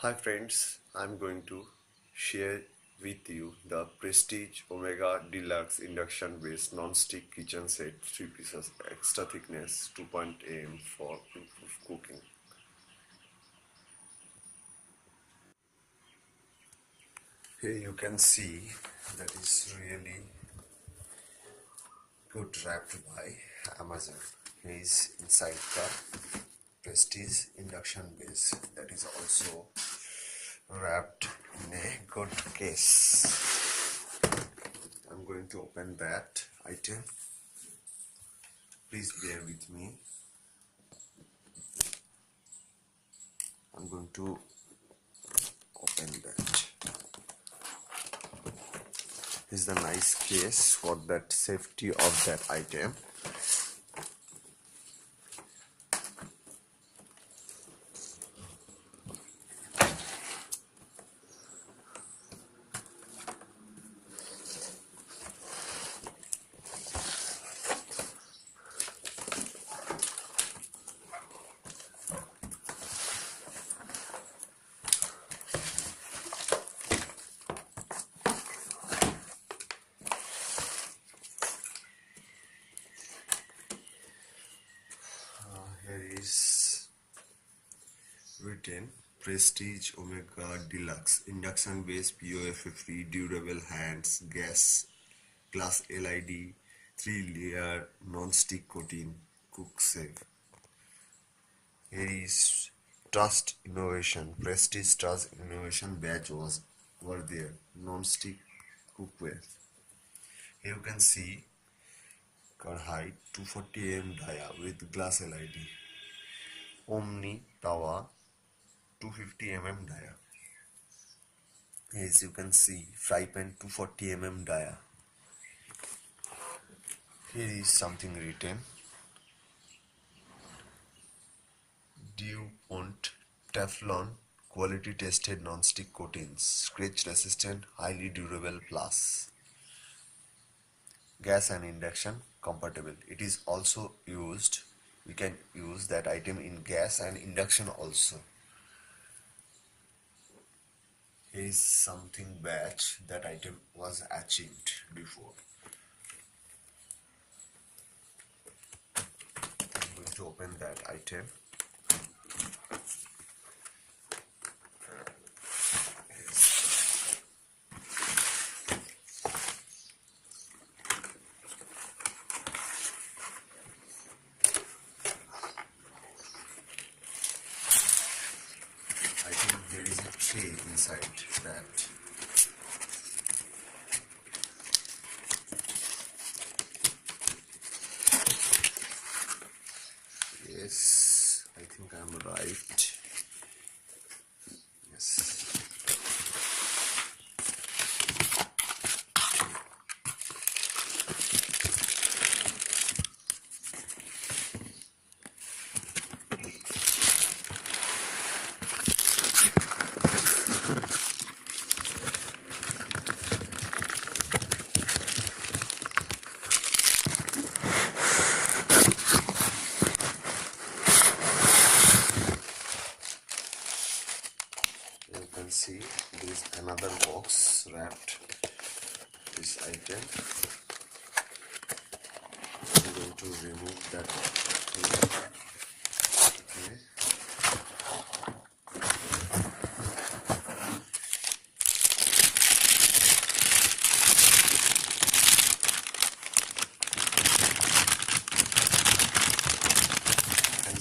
Hi friends, I'm going to share with you the Prestige Omega Deluxe induction based non-stick kitchen set 3 pieces extra thickness 2.0 m for improved cooking. Here you can see that is really good wrapped by Amazon. Here is inside the Prestige induction base that is also wrapped in a good case. I'm going to open that item. Please bear with me. I'm going to open that. This is the nice case for that safety of that item. Here is written Prestige Omega Deluxe induction based POF free durable hands gas glass LED 3-layer non-stick coating cook safe. Here is Trust Innovation Prestige Trust Innovation badge were there non-stick cookware. Here you can see Kadai 240 mm dia with glass LED. Omni Tawa 250 mm dia. As you can see, fry pan 240 mm dia. Here is something written. DuPont Teflon quality tested non-stick coatings, scratch resistant, highly durable plus. Gas and induction compatible. It is also used. We can use that item in gas and induction also. Here is something batch that item was achieved before. I'm going to open that item. I think there is a tray inside that. Yes, I think I'm right. Yes. You can see there is another box wrapped this item. I'm going to remove that thing. Okay. And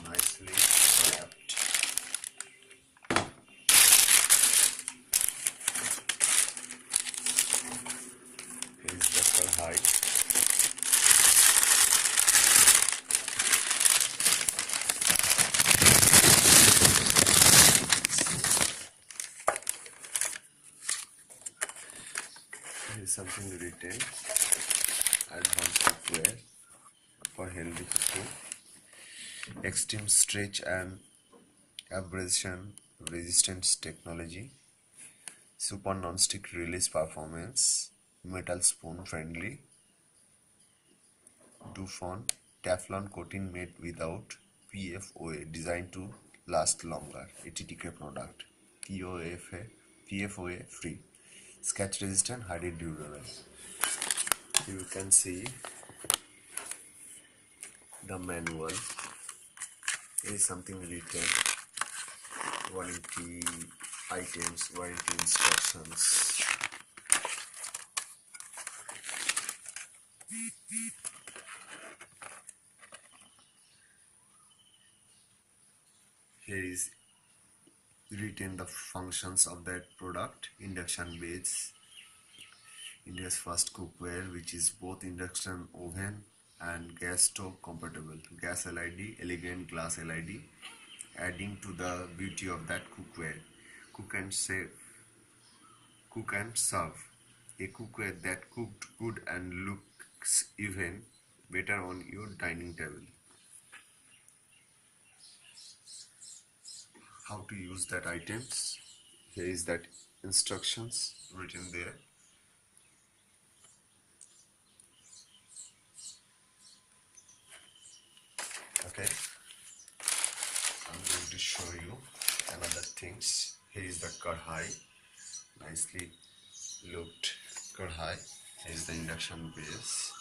nicely wrapped. Here is the Kadai. Here is something written advanced cookware for healthy cooking. Extreme stretch and abrasion resistance technology. Super non-stick release performance. Metal spoon friendly. DuPont Teflon coating made without PFOA designed to last longer. ATTK product. PFOA free. Scratch resistant, highly durable. You can see the manual. There is something written. Warranty items, warranty instructions. Here is written the functions of that product. Induction base, India's first cookware, which is both induction oven and gas stove compatible. Gas LED, elegant glass LED, adding to the beauty of that cookware. Cook and serve. A cookware that cooked good and looks even better on your dining table. How to use that items? Here is that instructions written there. Okay, I'm going to show you another things. Here is the Kadai, nicely looked Kadai. Here is the induction base.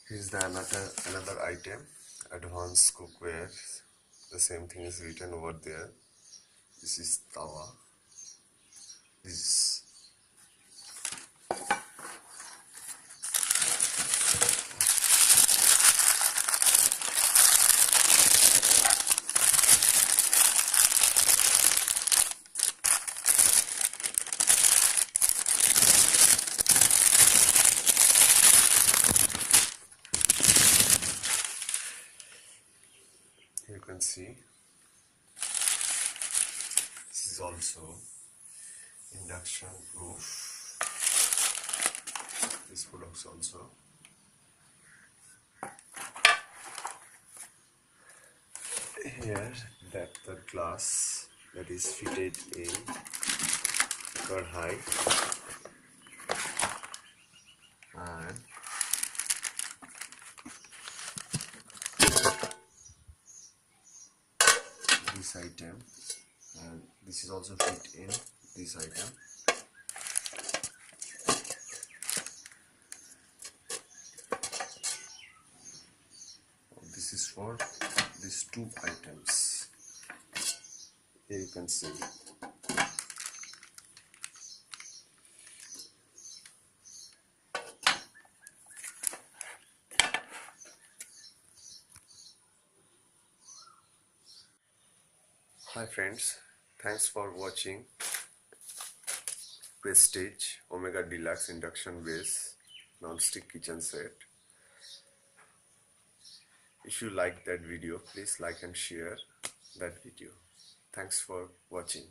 Here's the another item, advanced cookware. The same thing is written over there. This is tawa. This is you can see. This is also induction proof. This products also. Here that the glass that is fitted in Kadai, and this item, and this is also fit in this item. This is for these two items. Here you can see. Hi friends, thanks for watching Prestige Omega Deluxe Induction Base Non-Stick Kitchen Set. If you like that video, please like and share that video. Thanks for watching.